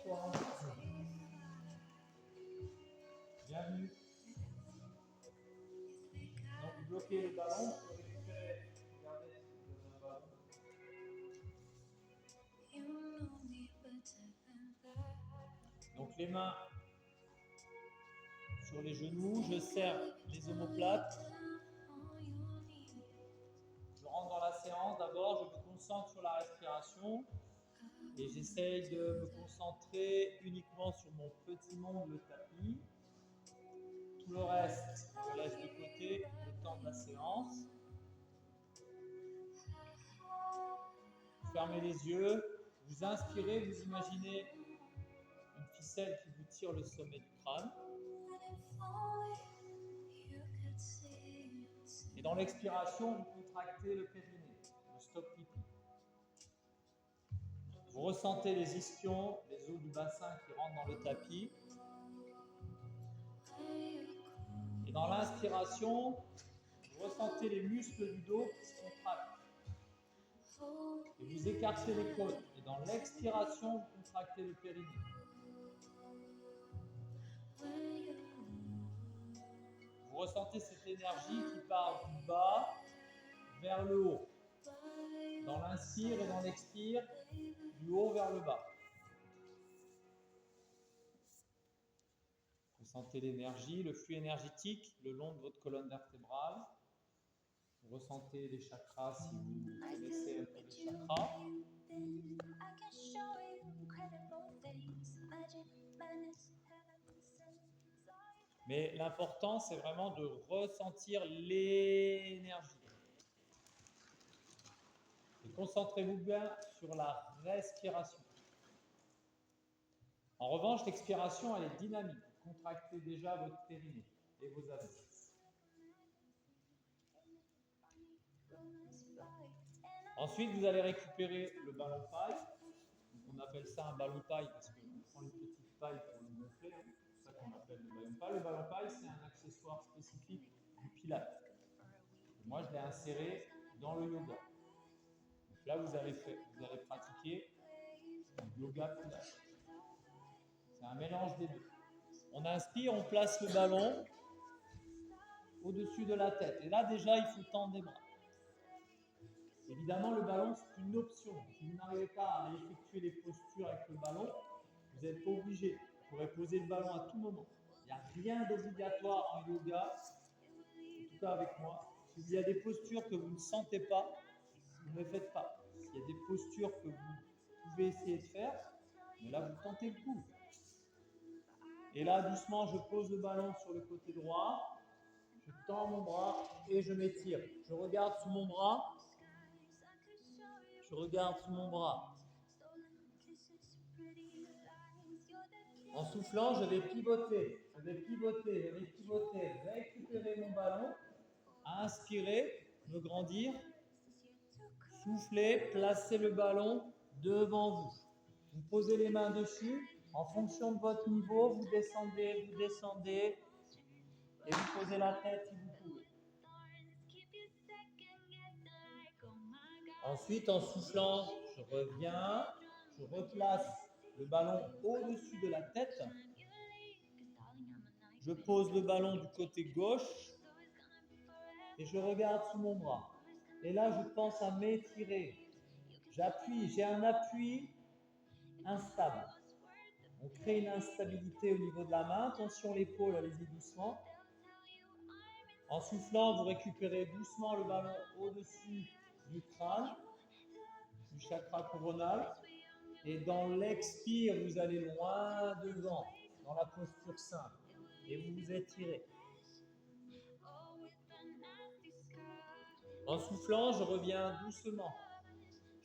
Bonsoir. Bienvenue. Donc, vous bloquez le ballon, vous récupérez. Regardez si vous avez un ballon. Donc, les mains sur les genoux, je serre les omoplates. Je rentre dans la séance. D'abord, je me concentre sur la respiration et j'essaye de me concentrer uniquement sur mon petit monde, le tapis. Tout le reste, je laisse de côté le temps de la séance. Vous fermez les yeux, vous inspirez, vous imaginez une ficelle qui vous tire le sommet du crâne. Et dans l'expiration, vous contractez le périnée, le stop pipi. Vous ressentez les ischions, les os du bassin qui rentrent dans le tapis. Et dans l'inspiration, vous ressentez les muscles du dos qui se contractent. Et vous écartez les côtes. Et dans l'expiration, vous contractez le périnée. Vous ressentez cette énergie qui part du bas vers le haut. Dans l'inspire et dans l'expire, du haut vers le bas. Vous sentez l'énergie, le flux énergétique le long de votre colonne vertébrale. Vous ressentez les chakras si vous connaissez un peu les chakras. Mais l'important, c'est vraiment de ressentir l'énergie. Et concentrez-vous bien sur la respiration. En revanche, l'expiration, elle est dynamique. Contractez déjà votre périnée et vos abdominaux. Ensuite, vous allez récupérer le ballon paille. On appelle ça un ballon paille parce qu'on prend une petite paille pour le gonfler. C'est ça qu'on appelle le ballon paille. Le ballon paille, c'est un accessoire spécifique du pilate. Et moi, je l'ai inséré dans le yoga. Donc là, vous allez pratiquer du yoga pilate. C'est un mélange des deux. On inspire, on place le ballon au-dessus de la tête. Et là, déjà, il faut tendre les bras. Évidemment, le ballon, c'est une option. Si vous n'arrivez pas à effectuer les postures avec le ballon, vous n'êtes pas obligé. Vous pourrez poser le ballon à tout moment. Il n'y a rien d'obligatoire en yoga, en tout cas avec moi. S'il y a des postures que vous ne sentez pas, vous ne les faites pas. S'il y a des postures que vous pouvez essayer de faire, mais là, vous tentez le coup. Et là, doucement, je pose le ballon sur le côté droit. Je tends mon bras et je m'étire. Je regarde sous mon bras. Je regarde sous mon bras. En soufflant, je vais pivoter. Je vais pivoter, je vais pivoter. Récupérer mon ballon. Inspirer, me grandir. Souffler, placer le ballon devant vous. Vous posez les mains dessus. En fonction de votre niveau, vous descendez et vous posez la tête si vous pouvez. Ensuite, en soufflant, je reviens, je replace le ballon au-dessus de la tête. Je pose le ballon du côté gauche et je regarde sous mon bras. Et là, je pense à m'étirer. J'appuie, j'ai un appui instable. On crée une instabilité au niveau de la main. Attention l'épaule, allez-y doucement. En soufflant, vous récupérez doucement le ballon au-dessus du crâne, du chakra coronal. Et dans l'expire, vous allez loin devant, dans la posture simple. Et vous vous étirez. En soufflant, je reviens doucement.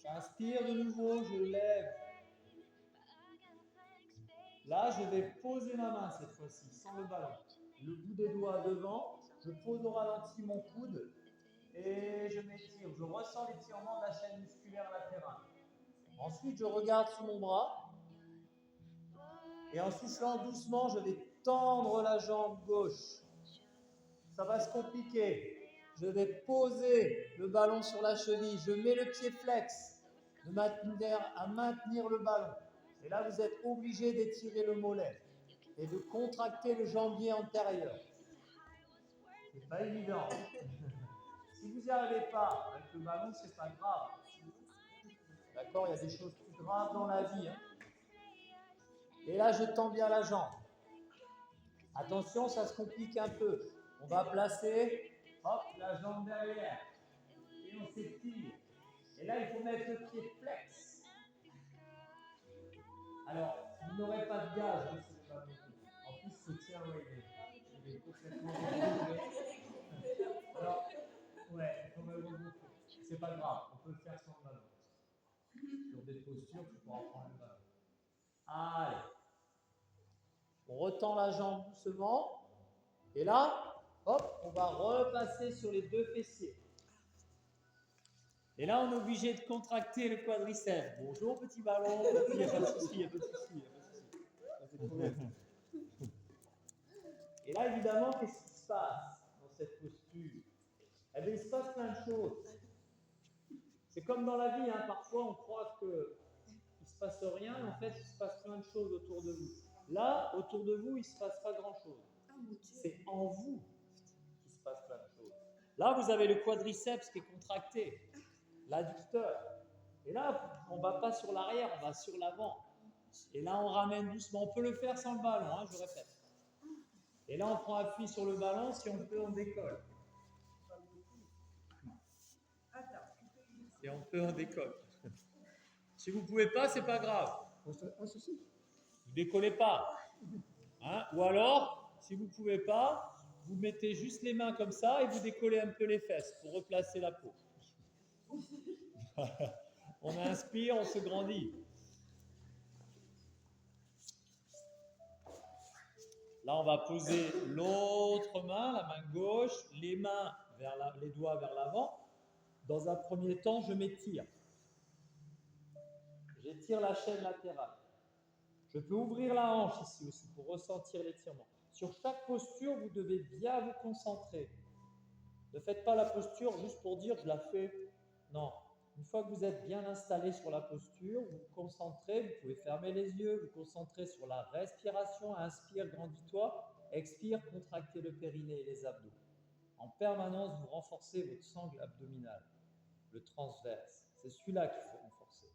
J'inspire de nouveau, je lève. Là, je vais poser ma main cette fois-ci, sans le ballon. Le bout des doigts devant, je pose au ralenti mon coude et je m'étire. Je ressens l'étirement de la chaîne musculaire latérale. Ensuite, je regarde sous mon bras et en soufflant doucement, je vais tendre la jambe gauche. Ça va se compliquer. Je vais poser le ballon sur la cheville. Je mets le pied flex à maintenir le ballon. Et là, vous êtes obligé d'étirer le mollet et de contracter le jambier antérieur. C'est pas évident. Si vous n'y arrivez pas avec le ballon, c'est pas grave. D'accord? Il y a des choses plus graves dans la vie. Hein. Et là, je tends bien la jambe. Attention, ça se complique un peu. On va placer, hop, la jambe derrière. Et on s'étire. Et là, il faut mettre le pied flex. Alors, vous n'aurez pas de gage sur le ballon. En plus, ce tien, ouais, il est complètement regroupé. Alors, ouais, il faut le regrouper. C'est pas grave, on peut le faire sans le ballon. Sur des postures, tu pourras prendre le ballon. Allez. On retend la jambe doucement. Et là, hop, on va repasser sur les deux fessiers. Et là, on est obligé de contracter le quadriceps. Bonjour, petit ballon. Il n'y a pas de souci, il n'y a pas de souci. Et là, évidemment, qu'est-ce qui se passe dans cette posture? Eh bien, il se passe plein de choses. C'est comme dans la vie, hein. Parfois on croit qu'il ne se passe rien, mais en fait, il se passe plein de choses autour de vous. Là, autour de vous, il ne se passe pas grand-chose. C'est en vous qu'il se passe plein de choses. Là, vous avez le quadriceps qui est contracté, l'adducteur. Et là, on ne va pas sur l'arrière, on va sur l'avant. Et là, on ramène doucement. On peut le faire sans le ballon, hein, je répète. Et là, on prend appui sur le ballon. Si on peut, on décolle. Et on peut, on décolle. Si vous ne pouvez pas, c'est pas grave. Vous ne décollez pas. Hein? Ou alors, si vous ne pouvez pas, vous mettez juste les mains comme ça et vous décollez un peu les fesses pour replacer la peau. On inspire, on se grandit. Là, on va poser l'autre main, la main gauche, les doigts vers l'avant. Dans un premier temps, je m'étire. J'étire la chaîne latérale. Je peux ouvrir la hanche ici aussi pour ressentir l'étirement. Sur chaque posture, vous devez bien vous concentrer. Ne faites pas la posture juste pour dire je la fais. Non. Une fois que vous êtes bien installé sur la posture, vous vous concentrez, vous pouvez fermer les yeux, vous concentrez sur la respiration. Inspire, grandis-toi. Expire, contractez le périnée et les abdos. En permanence, vous renforcez votre sangle abdominale, le transverse. C'est celui-là qu'il faut renforcer.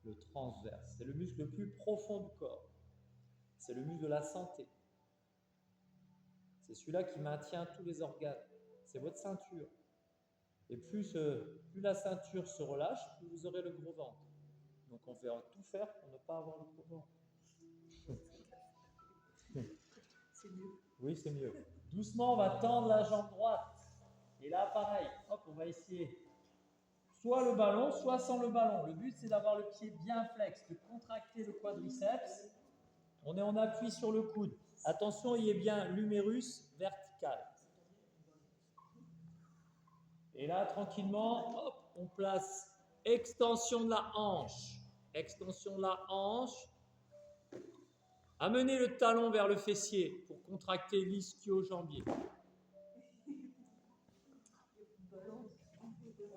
Le transverse. C'est le muscle le plus profond du corps. C'est le muscle de la santé. C'est celui-là qui maintient tous les organes. C'est votre ceinture. Et plus la ceinture se relâche, plus vous aurez le gros ventre. Donc on va tout faire pour ne pas avoir le gros ventre. C'est mieux. Oui, c'est mieux. Doucement, on va tendre la jambe droite. Et là, pareil, hop, on va essayer soit le ballon, soit sans le ballon. Le but, c'est d'avoir le pied bien flex, de contracter le quadriceps. On est en appui sur le coude. Attention, il y ait bien l'humérus vertical. Et là, tranquillement, hop, on place extension de la hanche. Extension de la hanche. Amenez le talon vers le fessier pour contracter l'ischio-jambier.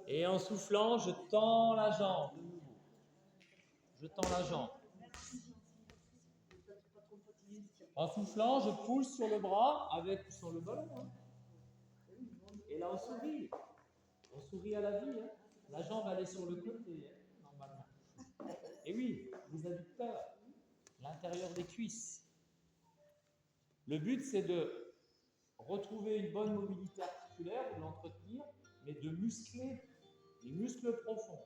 Et en soufflant, je tends la jambe. Je tends la jambe. En soufflant, je pousse sur le bras avec ou sans le ballon. Hein. Et là, on sourit. On sourit à la vie. Hein. La jambe, elle est sur le côté, hein, normalement. Et oui, les adducteurs, l'intérieur des cuisses. Le but, c'est de retrouver une bonne mobilité articulaire, de l'entretenir, mais de muscler les muscles profonds.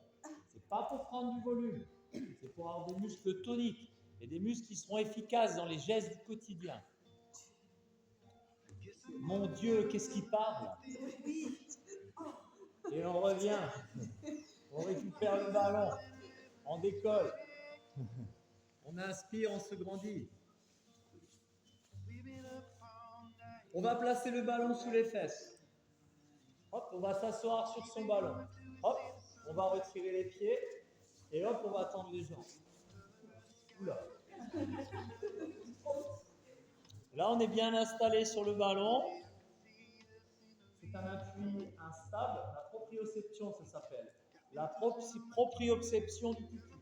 C'est pas pour prendre du volume, c'est pour avoir des muscles toniques et des muscles qui seront efficaces dans les gestes du quotidien. Mon Dieu, qu'est-ce qui parle? Et on revient, on récupère le ballon, on décolle, on inspire, on se grandit. On va placer le ballon sous les fesses. Hop, on va s'asseoir sur son ballon. Hop, on va retirer les pieds. Et hop, on va tendre les jambes. Oula. Là, on est bien installé sur le ballon. C'est un appui instable. La proprioception, ça s'appelle. La proprioception du pupu.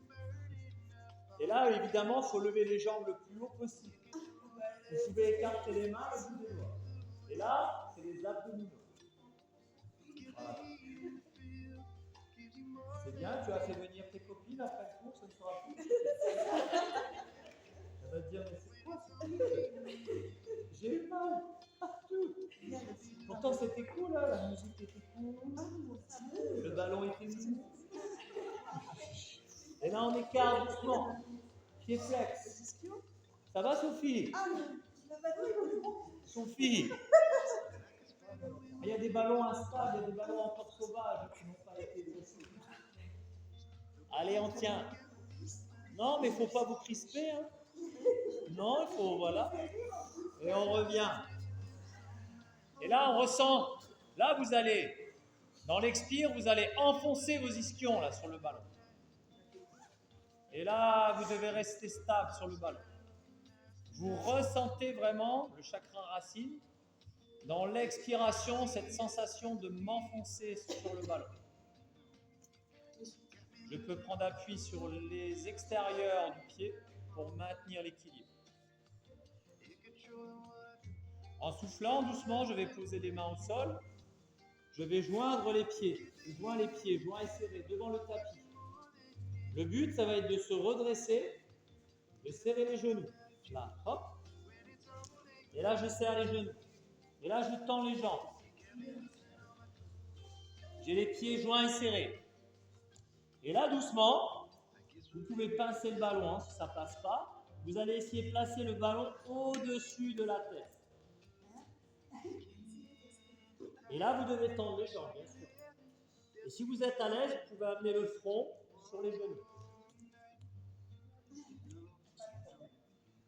Et là, évidemment, il faut lever les jambes le plus haut possible. Vous pouvez écarter les mains et bout des doigts. Et là, c'est les abdominaux. Voilà. C'est bien, tu as fait venir tes copines après le cours, ce ne sera plus. Elle va te dire, mais c'est quoi ça? J'ai eu mal partout. Pourtant, c'était cool, hein, la musique était cool. Le ballon était mou. Et là, on écarte doucement. Pied flex. Ça va, Sophie? Sophie. Il y a des ballons instables, il y a des ballons encore sauvages qui n'ont pas été dressés. Allez, on tient. Non, mais il ne faut pas vous crisper. Hein. Non, il faut, voilà. Et on revient. Et là, on ressent. Là, vous allez, dans l'expire, vous allez enfoncer vos ischions là, sur le ballon. Et là, vous devez rester stable sur le ballon. Vous ressentez vraiment le chakra racine. Dans l'expiration, cette sensation de m'enfoncer sur le ballon. Je peux prendre appui sur les extérieurs du pied pour maintenir l'équilibre. En soufflant doucement, je vais poser les mains au sol. Je vais joindre les pieds. Je joins les pieds, joints et serrés devant le tapis. Le but, ça va être de se redresser, de serrer les genoux. Là, hop. Et là, je serre les genoux. Et là, je tends les jambes. J'ai les pieds joints et serrés. Et là, doucement, vous pouvez pincer le ballon hein, si ça ne passe pas. Vous allez essayer de placer le ballon au-dessus de la tête. Et là, vous devez tendre les jambes, bien sûr. Et si vous êtes à l'aise, vous pouvez amener le front sur les genoux.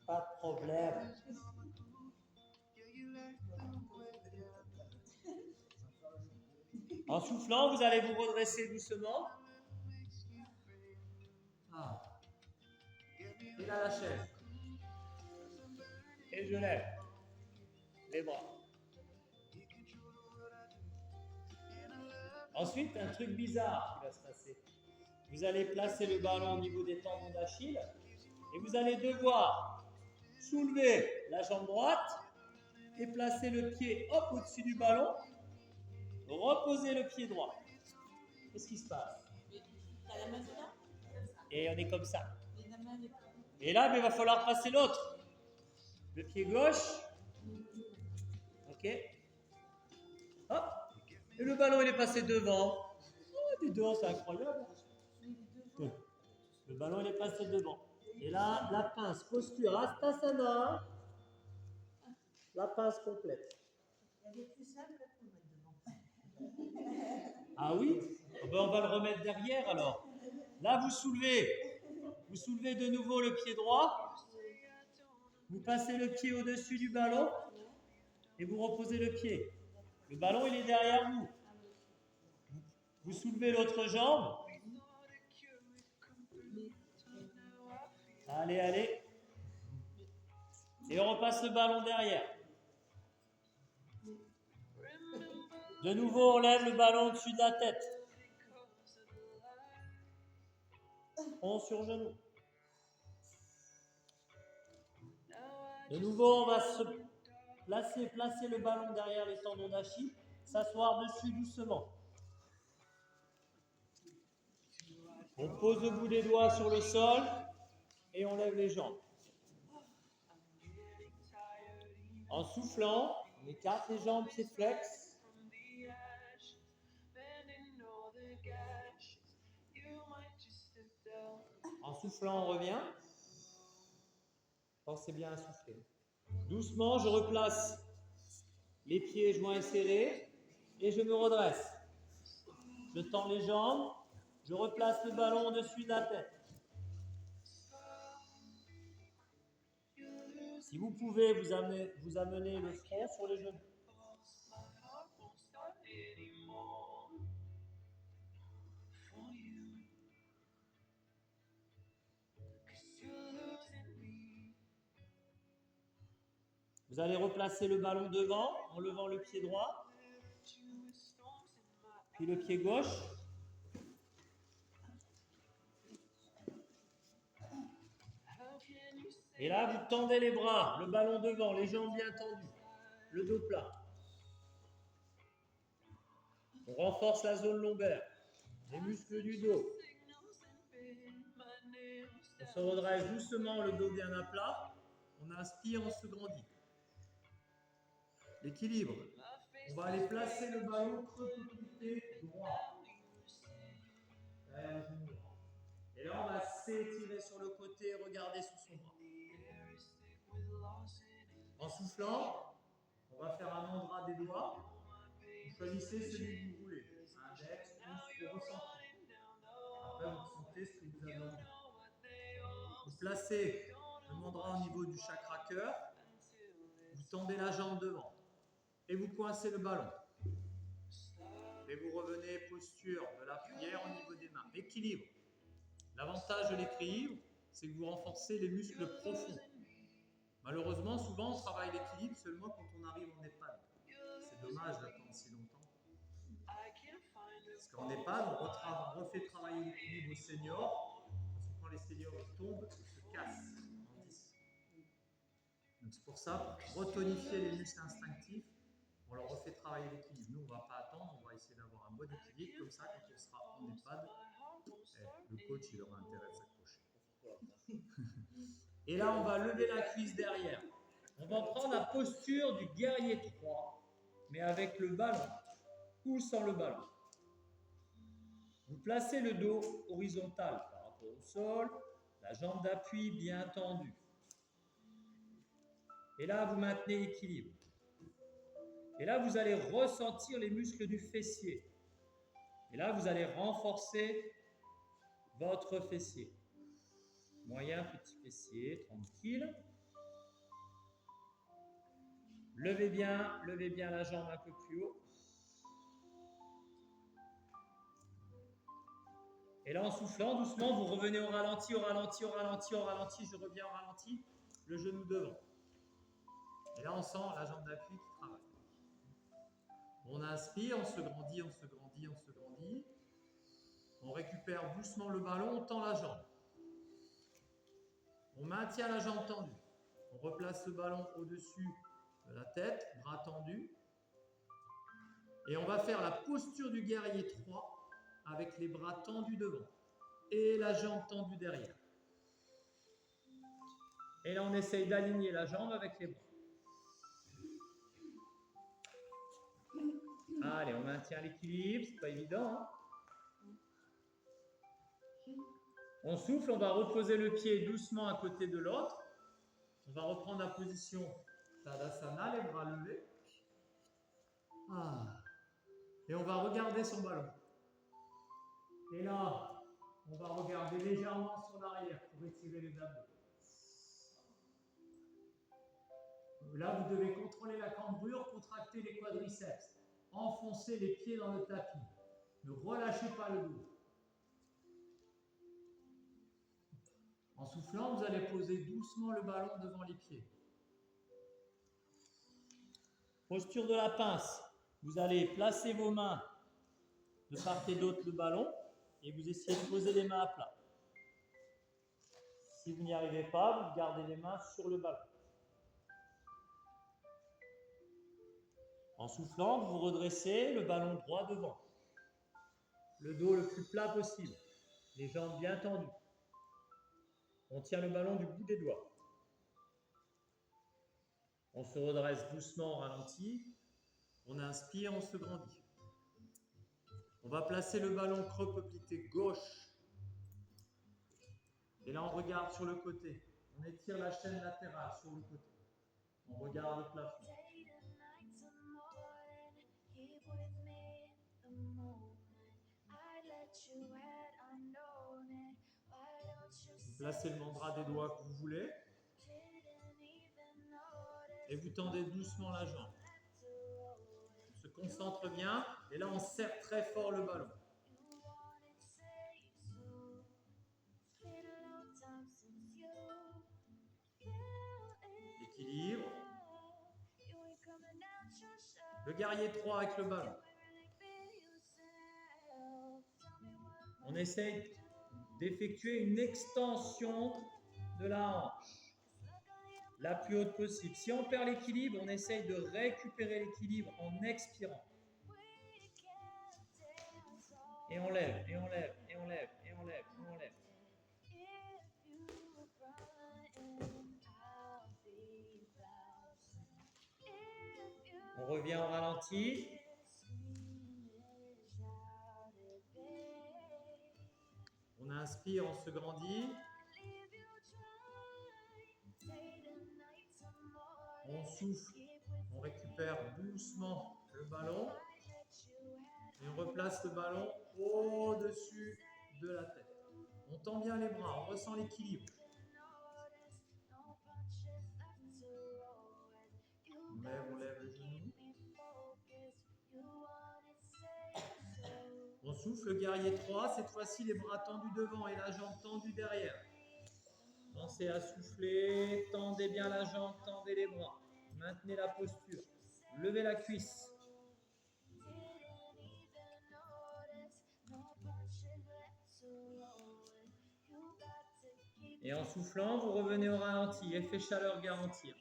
Pas de problème. En soufflant, vous allez vous redresser doucement. Ah. Et là, la chaise. Et je lève les bras. Ensuite, un truc bizarre qui va se passer. Vous allez placer le ballon au niveau des tendons d'Achille et vous allez devoir soulever la jambe droite et placer le pied hop au-dessus du ballon, reposer le pied droit. Qu'est-ce qui se passe? Et on est comme ça. Et là, il va falloir passer l'autre. Le pied gauche. Ok. Hop. Et le ballon, il est passé devant. Oh, dis donc, c'est incroyable. Le ballon, il est passé devant. Et là, la pince, posture, Astasana. La pince complète. Ah oui? Oh ben, on va le remettre derrière alors. Là, vous soulevez de nouveau le pied droit. Vous passez le pied au-dessus du ballon et vous reposez le pied. Le ballon, il est derrière vous. Vous soulevez l'autre jambe. Allez, allez. Et on repasse le ballon derrière. De nouveau, on lève le ballon au-dessus de la tête. On sur genou. De nouveau, on va se placer le ballon derrière les tendons d'Achille, s'asseoir dessus doucement. On pose le bout des doigts sur le sol et on lève les jambes. En soufflant, on écarte les jambes, pieds flex. En soufflant, on revient. Pensez bien à souffler. Doucement, je replace les pieds joints et serrés et je me redresse. Je tends les jambes, je replace le ballon au-dessus de la tête. Si vous pouvez, vous amenez le front sur les genoux. Vous allez replacer le ballon devant en levant le pied droit, puis le pied gauche. Et là, vous tendez les bras, le ballon devant, les jambes bien tendues, le dos plat. On renforce la zone lombaire, les muscles du dos. On se redresse doucement, le dos bien à plat. On inspire, on se grandit. L'équilibre. On va aller placer le ballon creux poplité droit. Et là, on va s'étirer sur le côté et regarder sous son bras. En soufflant, on va faire un endroit des doigts. Vous choisissez celui que vous voulez. Index, pouce, vous ressentez. Après, vous ressentez ce que vous avez envie. Vous placez le mandra au niveau du chakra cœur. Vous tendez la jambe devant. Et vous coincez le ballon. Et vous revenez posture de la prière au niveau des mains. Équilibre. L'avantage de l'équilibre, c'est que vous renforcez les muscles profonds. Malheureusement, souvent, on travaille l'équilibre seulement quand on arrive en EHPAD. C'est dommage d'attendre si longtemps. Parce qu'en EHPAD, on refait travailler l'équilibre aux seniors. Parce que quand les seniors tombent, ils se cassent en 10. Donc c'est pour ça, pour retonifier les muscles instinctifs, on leur refait travailler l'équilibre. Nous, on ne va pas attendre, on va essayer d'avoir un bon équilibre. Comme ça, quand on sera en EHPAD, le coach, il aura intérêt de s'accrocher. Et là, on va lever la cuisse derrière. On va prendre la posture du guerrier 3, mais avec le ballon ou sans le ballon. Vous placez le dos horizontal par rapport au sol, la jambe d'appui bien tendue. Et là, vous maintenez l'équilibre. Et là, vous allez ressentir les muscles du fessier. Et là, vous allez renforcer votre fessier. Moyen, petit fessier, tranquille. Levez bien la jambe un peu plus haut. Et là, en soufflant doucement, vous revenez au ralenti, au ralenti, au ralenti, au ralenti. Je reviens au ralenti, le genou devant. Et là, on sent la jambe d'appui qui travaille. On inspire, on se grandit, on se grandit, on se grandit. On récupère doucement le ballon, on tend la jambe. On maintient la jambe tendue. On replace le ballon au-dessus de la tête, bras tendus. Et on va faire la posture du guerrier 3 avec les bras tendus devant et la jambe tendue derrière. Et là, on essaye d'aligner la jambe avec les bras. Allez, on maintient l'équilibre, c'est pas évident. Hein? On souffle, on va reposer le pied doucement à côté de l'autre. On va reprendre la position Tadasana, les bras levés. Et on va regarder son ballon. Et là, on va regarder légèrement sur l'arrière pour étirer les abdos. Là, vous devez contrôler la cambrure, contracter les quadriceps, enfoncer les pieds dans le tapis. Ne relâchez pas le dos. En soufflant, vous allez poser doucement le ballon devant les pieds. Posture de la pince. Vous allez placer vos mains de part et d'autre le ballon et vous essayez de poser les mains à plat. Si vous n'y arrivez pas, vous gardez les mains sur le ballon. En soufflant, vous vous redressez, le ballon droit devant. Le dos le plus plat possible. Les jambes bien tendues. On tient le ballon du bout des doigts. On se redresse doucement au ralenti. On inspire, on se grandit. On va placer le ballon creux poplité gauche. Et là, on regarde sur le côté. On étire la chaîne latérale sur le côté. On regarde le plafond. Vous placez le mandra des doigts que vous voulez. Et vous tendez doucement la jambe. On se concentre bien. Et là, on serre très fort le ballon. Équilibre. Le guerrier 3 avec le ballon. On essaye d'effectuer une extension de la hanche. la plus haute possible. Si on perd l'équilibre, on essaye de récupérer l'équilibre en expirant. Et on lève, et on lève, et on lève, et on lève, et on lève. On revient au ralenti. On inspire, on se grandit. On souffle, on récupère doucement le ballon. Et on replace le ballon au-dessus de la tête. On tend bien les bras, on ressent l'équilibre. On lève le genou. On souffle, le guerrier 3. Cette fois-ci, les bras tendus devant et la jambe tendue derrière. Pensez à souffler, tendez bien la jambe, tendez les bras. Maintenez la posture. Levez la cuisse. Et en soufflant, vous revenez au ralenti. Effet chaleur garanti.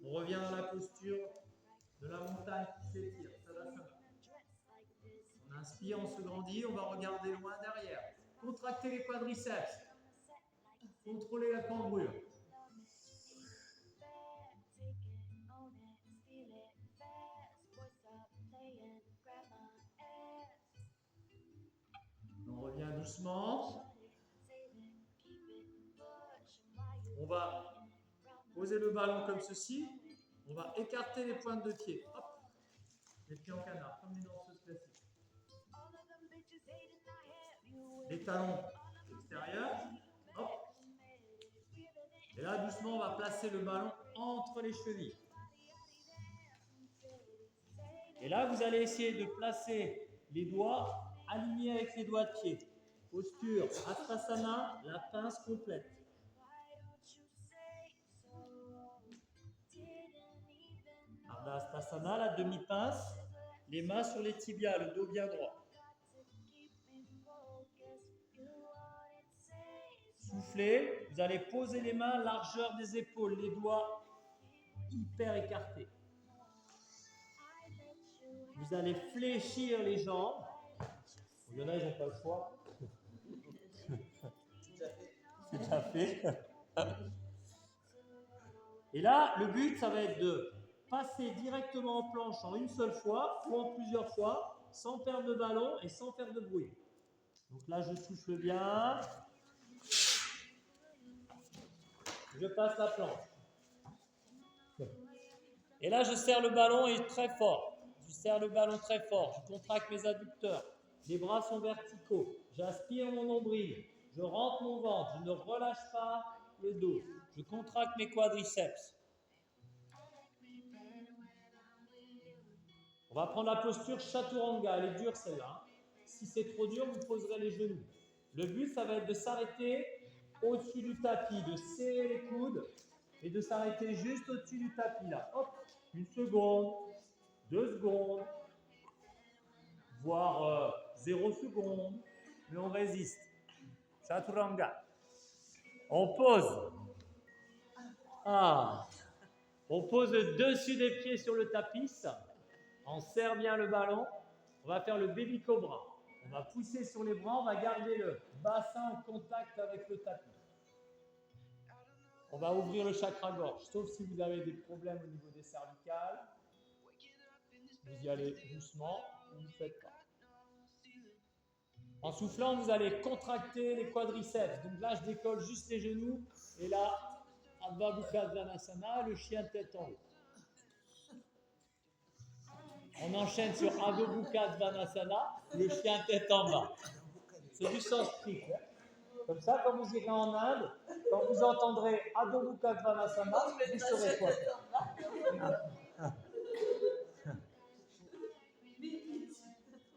On revient dans la posture de la montagne qui s'étire. On inspire, on se grandit, on va regarder loin derrière. Contractez les quadriceps. Contrôlez la cambrure. On revient doucement. On va poser le ballon comme ceci. On va écarter les pointes de pied. Hop. Les pieds en canard, comme les danseuses classiques. Les talons extérieurs. Hop. Et là, doucement, on va placer le ballon entre les chevilles. Et là, vous allez essayer de placer les doigts alignés avec les doigts de pied. Posture Astasana, la pince complète. Ardha Astasana, la demi-pince, les mains sur les tibias, le dos bien droit. Soufflez, vous allez poser les mains largeur des épaules, les doigts hyper écartés. Vous allez fléchir les jambes. Il y en a, ils n'ont pas le choix. C'est déjà fait. Et là, le but, ça va être de passer directement en planche en une seule fois ou en plusieurs fois, sans perdre de ballon et sans faire de bruit. Donc là, je souffle bien. Je passe la planche. Et là, je serre le ballon et très fort. Je serre le ballon très fort. Je contracte mes adducteurs. Les bras sont verticaux. J'aspire mon nombril. Je rentre mon ventre. Je ne relâche pas le dos. Je contracte mes quadriceps. On va prendre la posture Chaturanga. Elle est dure celle-là. Si c'est trop dur, vous poserez les genoux. Le but, ça va être de s'arrêter au-dessus du tapis, de serrer les coudes et de s'arrêter juste au-dessus du tapis là. Hop, 1 seconde, 2 secondes, voire 0 seconde, mais on résiste. Chaturanga. On pose. On pose le dessus des pieds sur le tapis. On serre bien le ballon. On va faire le baby cobra. On va pousser sur les bras. On va garder le bassin en contact avec le tapis. On va ouvrir le chakra gorge, sauf si vous avez des problèmes au niveau des cervicales. Vous y allez doucement, vous ne faites pas. En soufflant, vous allez contracter les quadriceps. Donc là, je décolle juste les genoux. Et là, Adho Mukha Svanasana, le chien tête en haut. On enchaîne sur Adho Mukha Svanasana, le chien tête en bas. C'est du sanskrit. Hein. Comme ça, quand vous irez en Inde, quand vous entendrez Adho Mukha Svanasana, vous saurez quoi faire.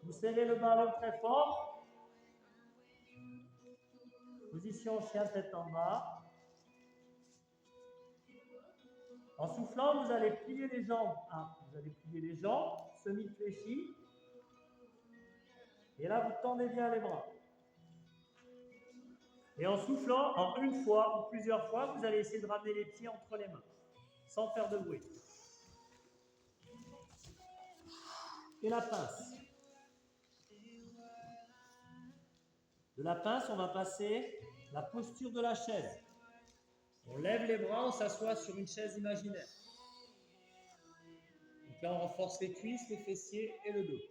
Vous serrez le ballon très fort. Position chien tête en bas. En soufflant, vous allez plier les jambes. Vous allez plier les jambes, semi-fléchies. Et là, vous tendez bien les bras. Et en soufflant, en une fois ou plusieurs fois, vous allez essayer de ramener les pieds entre les mains, sans faire de bruit. Et la pince. De la pince, on va passer la posture de la chaise. On lève les bras, on s'assoit sur une chaise imaginaire. Donc là, on renforce les cuisses, les fessiers et le dos.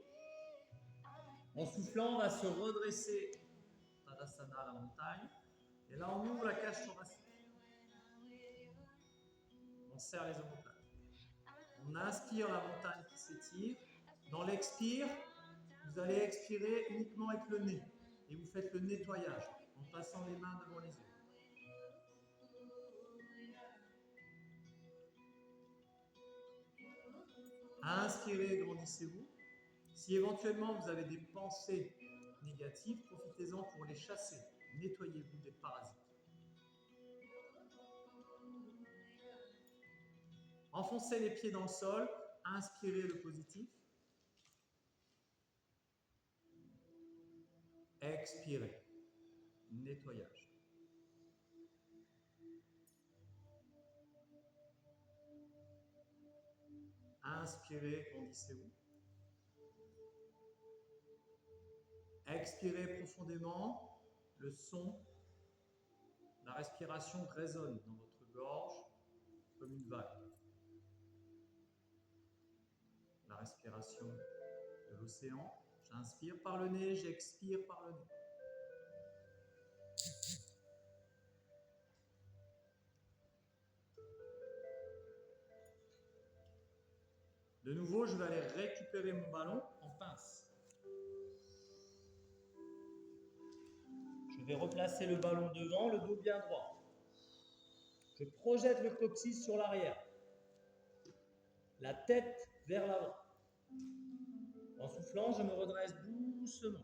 En soufflant, on va se redresser. Tadasana, la montagne. Et là, on ouvre la cage thoracique. On serre les omoplates. On inspire la montagne qui s'étire. Dans l'expire, vous allez expirer uniquement avec le nez. Et vous faites le nettoyage en passant les mains devant les yeux. Inspirez, grandissez-vous. Si éventuellement vous avez des pensées négatives, profitez-en pour les chasser. Nettoyez-vous des parasites. Enfoncez les pieds dans le sol. Inspirez le positif. Expirez. Nettoyage. Inspirez, grandissez-vous. Expirez profondément. Le son, la respiration résonne dans votre gorge comme une vague. La respiration de l'océan. J'inspire par le nez, j'expire par le nez. De nouveau, je vais aller récupérer mon ballon en pince. Je vais replacer le ballon devant, le dos bien droit. Je projette le coccyx sur l'arrière. La tête vers l'avant. En soufflant, je me redresse doucement.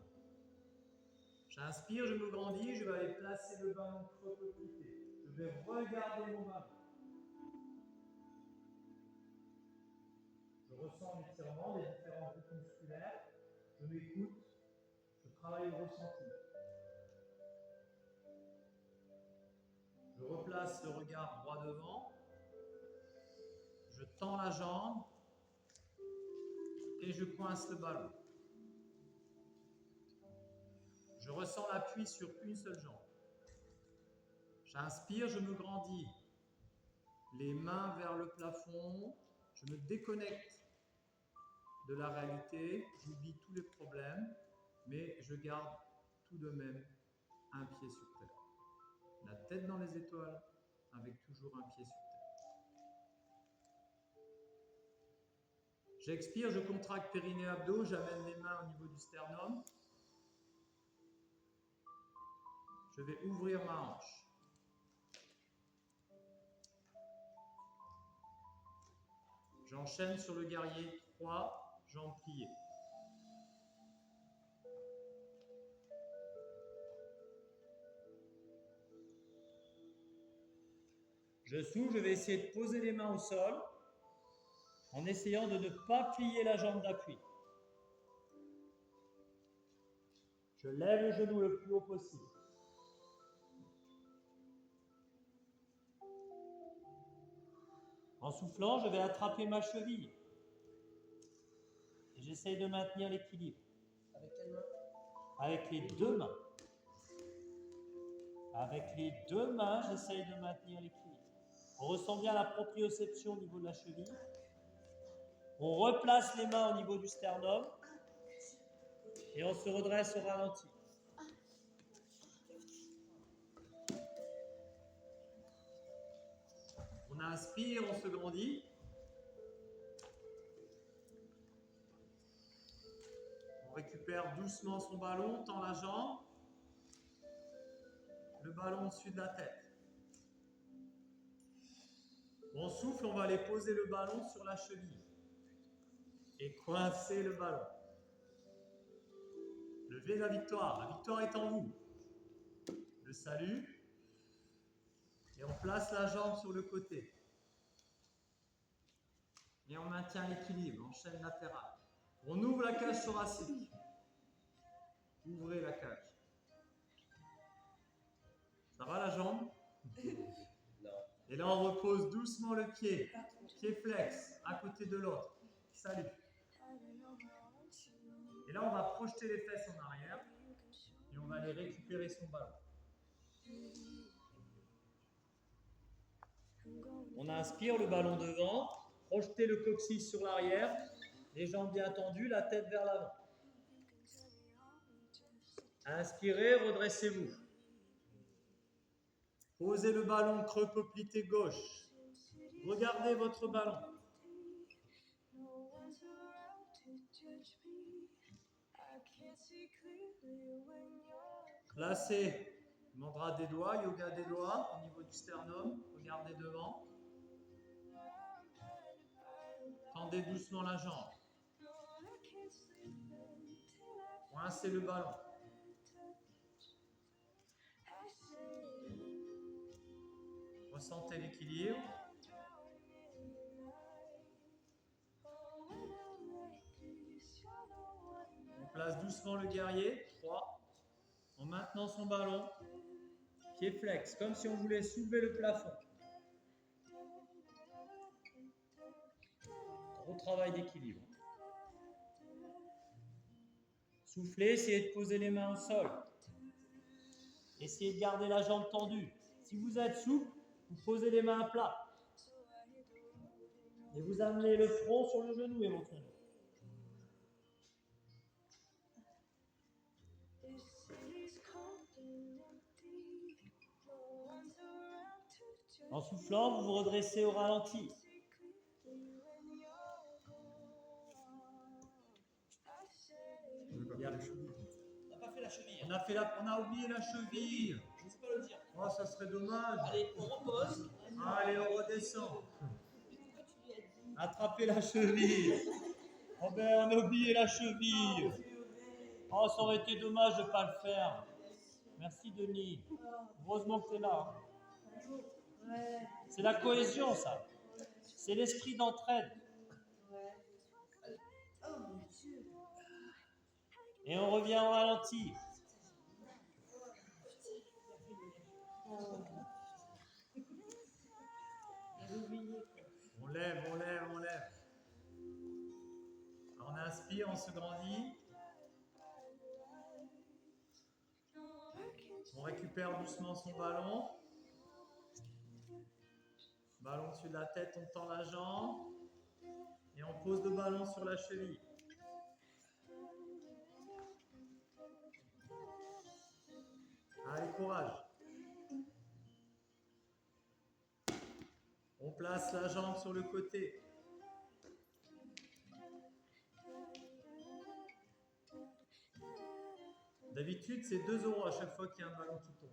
J'inspire, je me grandis, je vais aller placer le ballon creux de côté. Je vais regarder mon ballon. Je ressens l'étirement des différents groupes musculaires. Je m'écoute, je travaille le ressenti. Je replace le regard droit devant. Je tends la jambe et je coince le ballon. Je ressens l'appui sur une seule jambe. J'inspire, je me grandis. Les mains vers le plafond. Je me déconnecte de la réalité. J'oublie tous les problèmes, mais je garde tout de même un pied sur terre. La tête dans les étoiles, avec toujours un pied sur terre. J'expire, je contracte périnée-abdos, j'amène les mains au niveau du sternum. Je vais ouvrir ma hanche. J'enchaîne sur le guerrier, 3 jambes pliées. Je souffle, je vais essayer de poser les mains au sol en essayant de ne pas plier la jambe d'appui. Je lève le genou le plus haut possible. En soufflant, je vais attraper ma cheville. Et j'essaye de maintenir l'équilibre. Avec quelle main? Avec les deux mains. Avec les deux mains, j'essaye de maintenir l'équilibre. On ressent bien la proprioception au niveau de la cheville. On replace les mains au niveau du sternum. Et on se redresse au ralenti. On inspire, on se grandit. On récupère doucement son ballon, tend la jambe. Le ballon au-dessus de la tête. On souffle, on va aller poser le ballon sur la cheville. Et coincer le ballon. Levez la victoire est en vous. Le salut. Et on place la jambe sur le côté. Et on maintient l'équilibre, en chaîne latérale. On ouvre la cage thoracique. Ouvrez la cage. Et là, on repose doucement le pied. Pied flex, à côté de l'autre. Salut. Et là, on va projeter les fesses en arrière. Et on va aller récupérer son ballon. On inspire, le ballon devant. Projetez le coccyx sur l'arrière. Les jambes bien tendues, la tête vers l'avant. Inspirez, redressez-vous. Posez le ballon creux poplité gauche. Regardez votre ballon. Placez mandra des doigts, yoga des doigts au niveau du sternum. Regardez devant. Tendez doucement la jambe. Coincez le ballon. Ressentez l'équilibre. On place doucement le guerrier. 3. En maintenant son ballon. Pied flex, comme si on voulait soulever le plafond. Gros travail d'équilibre. Soufflez, essayez de poser les mains au sol. Essayez de garder la jambe tendue. Si vous êtes souple, vous posez les mains à plat. Et vous amenez le front sur le genou éventuellement. En soufflant, vous vous redressez au ralenti. Il y a le cheville. On n'a pas fait la cheville. On a oublié la cheville. Je ne sais pas le dire. Oh, ça serait dommage. Allez, on repose. Allez, on redescend. Attrapez la cheville. Oh ben, on a oublié la cheville. Oh, ça aurait été dommage de ne pas le faire. Merci Denis. Heureusement que tu es là. C'est la cohésion, ça. C'est l'esprit d'entraide. Et on revient au ralenti. On lève, on lève, on lève. On inspire, on se grandit. On récupère doucement son ballon. Ballon au-dessus de la tête, on tend la jambe. Et on pose le ballon sur la cheville. Allez, courage. On place la jambe sur le côté. D'habitude, c'est 2 € à chaque fois qu'il y a un ballon qui tombe.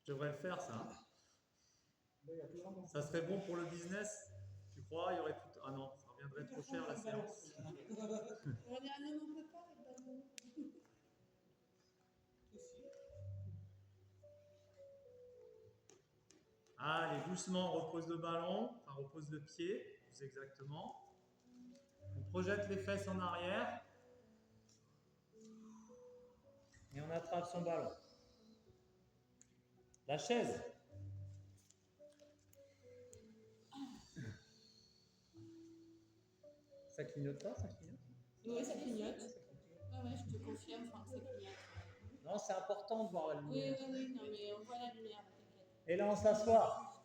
Je devrais le faire, ça. Ça serait bon pour le business. Tu crois? Il y aurait tout... Ah non, ça reviendrait trop cher la séance. Allez, doucement, on repose le ballon, enfin repose le pied, plus exactement. On projette les fesses en arrière. Et on attrape son ballon. La chaise. Ça clignote pas, ça clignote? Oui, ça clignote. Ouais, je te confirme, Franck, ça clignote. Non, c'est important de voir la lumière. Oui, non, mais on voit la lumière, t'inquiète. Et là, on s'assoit.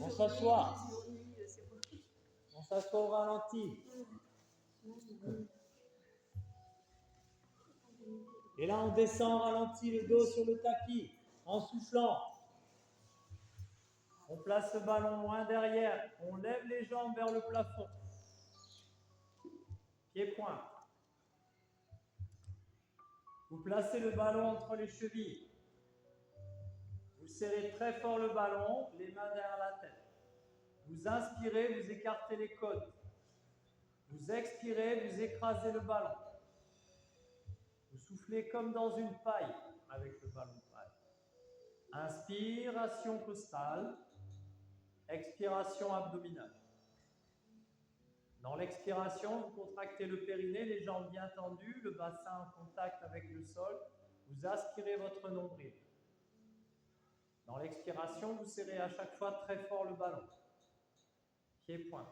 On s'assoit. On s'assoit au ralenti. Et là, on descend au ralenti, le dos sur le tapis, en soufflant. On place le ballon loin derrière. On lève les jambes vers le plafond. Pied-point. Vous placez le ballon entre les chevilles. Vous serrez très fort le ballon, les mains derrière la tête. Vous inspirez, vous écartez les côtes. Vous expirez, vous écrasez le ballon. Vous soufflez comme dans une paille avec le ballon de paille. Inspiration costale, expiration abdominale. Dans l'expiration, vous contractez le périnée, les jambes bien tendues, le bassin en contact avec le sol. Vous aspirez votre nombril. Dans l'expiration, vous serrez à chaque fois très fort le ballon. Pied-point.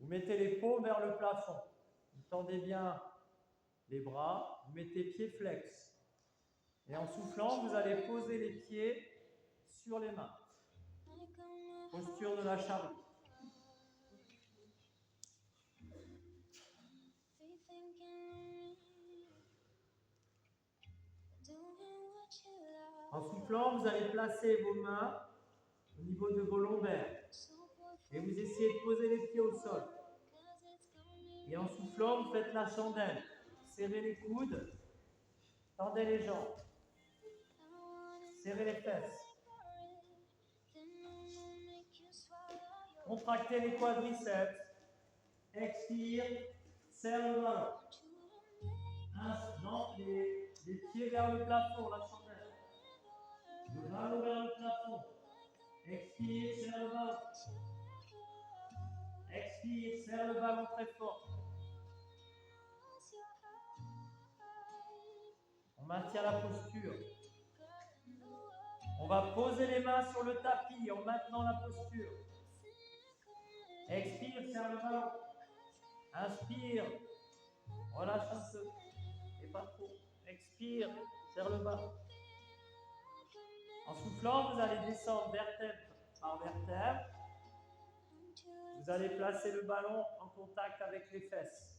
Vous mettez les paumes vers le plafond. Vous tendez bien les bras, vous mettez pieds flex. Et en soufflant, vous allez poser les pieds sur les mains. Posture de la charrue. En soufflant, vous allez placer vos mains au niveau de vos lombaires. Et vous essayez de poser les pieds au sol. Et en soufflant, vous faites la chandelle. Serrez les coudes, tendez les jambes. Serrez les fesses. Contractez les quadriceps. Expire, serre le ballon. Non, les pieds vers le plafond, la chandelle. Le ballon vers le plafond. Expire, serre le ballon. Expire, serre le ballon très fort. On maintient la posture. On va poser les mains sur le tapis en maintenant la posture. Expire, serre le ballon. Inspire, relâche un peu. Et pas trop. Expire, serre le ballon. En soufflant, vous allez descendre vertèbre par vertèbre. Vous allez placer le ballon en contact avec les fesses.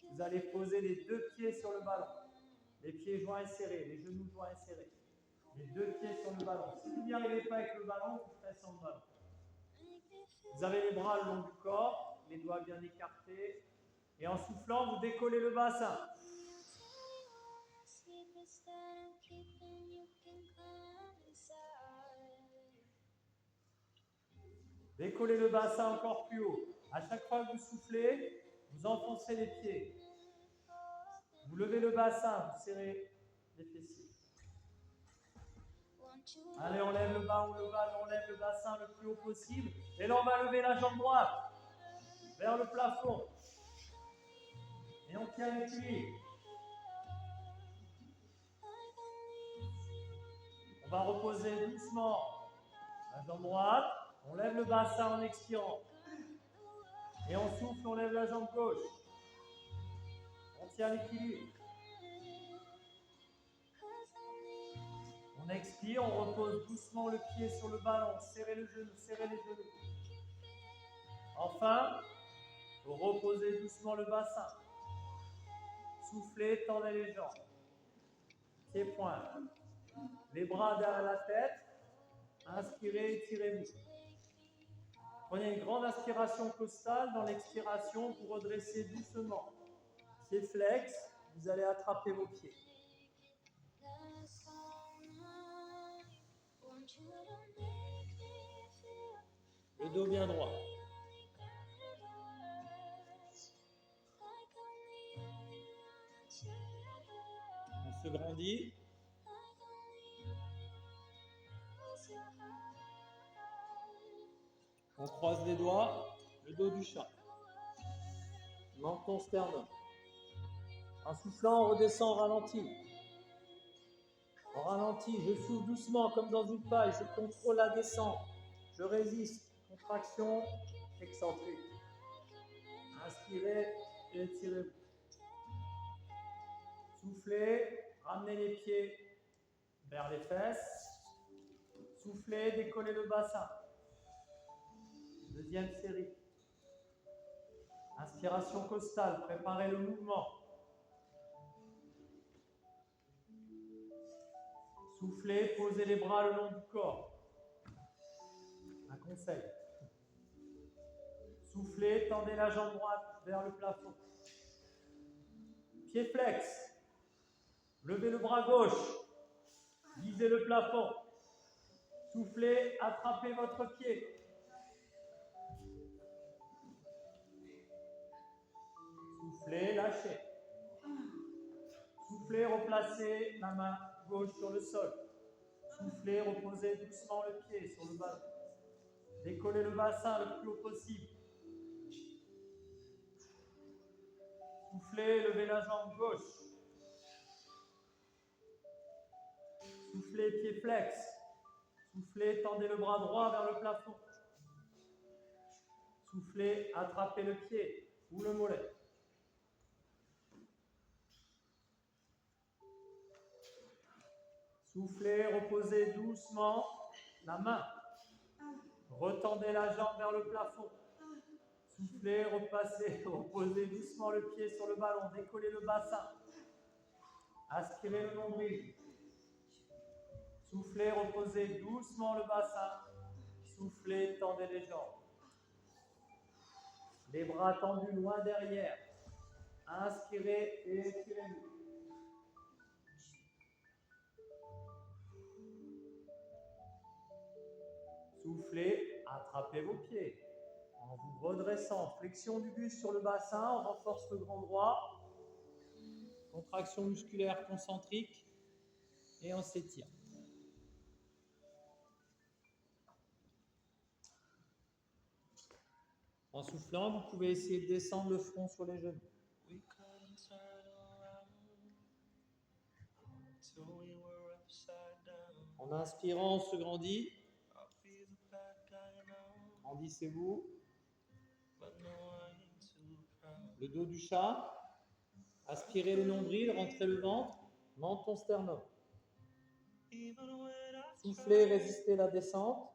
Vous allez poser les deux pieds sur le ballon. Les pieds joints et serrés, les genoux joints et serrés. Les deux pieds sur le ballon. Si vous n'y arrivez pas avec le ballon, vous faites sans le ballon. Vous avez les bras le long du corps, les doigts bien écartés. Et en soufflant, vous décollez le bassin. Décollez le bassin encore plus haut. À chaque fois que vous soufflez, vous enfoncez les pieds. Vous levez le bassin, vous serrez les fessiers. Allez, on lève le bas, on lève le bassin le plus haut possible. Et là, on va lever la jambe droite vers le plafond. Et on tient l'équilibre. On va reposer doucement la jambe droite. On lève le bassin en expirant. Et on souffle, on lève la jambe gauche. On tient l'équilibre. On expire, on repose doucement le pied sur le ballon. Serrez le genou, serrez les genoux. Enfin, vous reposez doucement le bassin. Soufflez, tendez les jambes. Pieds-points. Les bras derrière la tête. Inspirez, étirez-vous. Prenez une grande inspiration costale. Dans l'expiration, vous redressez doucement. Pieds flex, vous allez attraper vos pieds. Le dos bien droit. On se grandit. On croise les doigts, le dos du chat. Menton sternum. En soufflant, on redescend au ralenti. En ralenti, je souffle doucement comme dans une paille, je contrôle la descente. Je résiste. Contraction excentrique. Inspirez et étirez-vous. Soufflez, ramenez les pieds vers les fesses. Soufflez, décollez le bassin. Deuxième série. Inspiration costale, préparez le mouvement. Soufflez, posez les bras le long du corps. Un conseil. Soufflez, tendez la jambe droite vers le plafond. Pied flex. Levez le bras gauche. Visez le plafond. Soufflez, attrapez votre pied. Soufflez, lâchez. Soufflez, replacez la main gauche sur le sol. Soufflez, reposez doucement le pied sur le ballon. Décollez le bassin le plus haut possible. Soufflez, levez la jambe gauche. Soufflez, pied flex. Soufflez, tendez le bras droit vers le plafond. Soufflez, attrapez le pied ou le mollet. Soufflez, reposez doucement la main. Retendez la jambe vers le plafond. Soufflez, repassez, reposez doucement le pied sur le ballon. Décollez le bassin. Aspirez le nombril. Soufflez, reposez doucement le bassin. Soufflez, tendez les jambes. Les bras tendus loin derrière. Inspirez et étirez-vous. Soufflez, attrapez vos pieds. En vous redressant, flexion du buste sur le bassin, on renforce le grand droit. Contraction musculaire concentrique et on s'étire. En soufflant, vous pouvez essayer de descendre le front sur les genoux. En inspirant, on se grandit. Grandissez-vous. Le dos du chat. Aspirez le nombril, rentrez le ventre. Menton sternum. Soufflez, résistez la descente.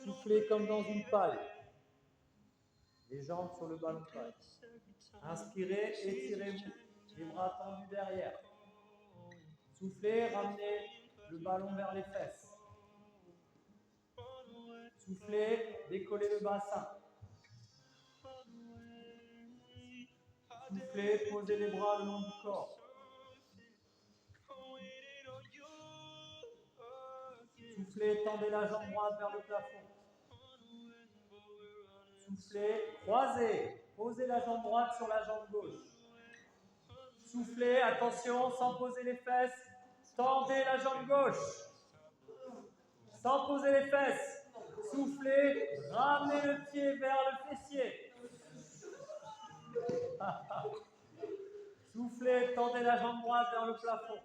Soufflez comme dans une paille. Les jambes sur le ballon de paille. Inspirez, étirez-vous. Les bras tendus derrière. Soufflez, ramenez le ballon vers les fesses. Soufflez, décollez le bassin. Soufflez, posez les bras le long du corps. Soufflez, tendez la jambe droite vers le plafond. Soufflez, croisez. Posez la jambe droite sur la jambe gauche. Soufflez, attention, sans poser les fesses. Tendez la jambe gauche. Sans poser les fesses. Soufflez, ramenez le pied vers le fessier. Soufflez, tendez la jambe droite vers le plafond.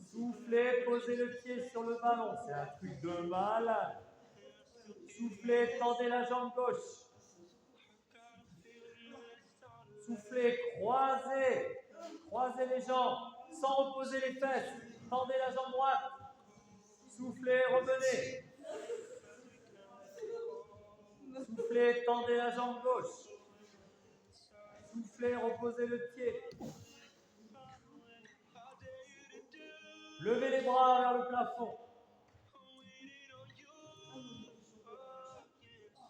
Soufflez, posez le pied sur le ballon. C'est un truc de malade. Soufflez, tendez la jambe gauche. Soufflez, croisez. Croisez les jambes sans reposer les fesses. Tendez la jambe droite. Soufflez, revenez. Soufflez, tendez la jambe gauche. Soufflez, reposez le pied. Levez les bras vers le plafond.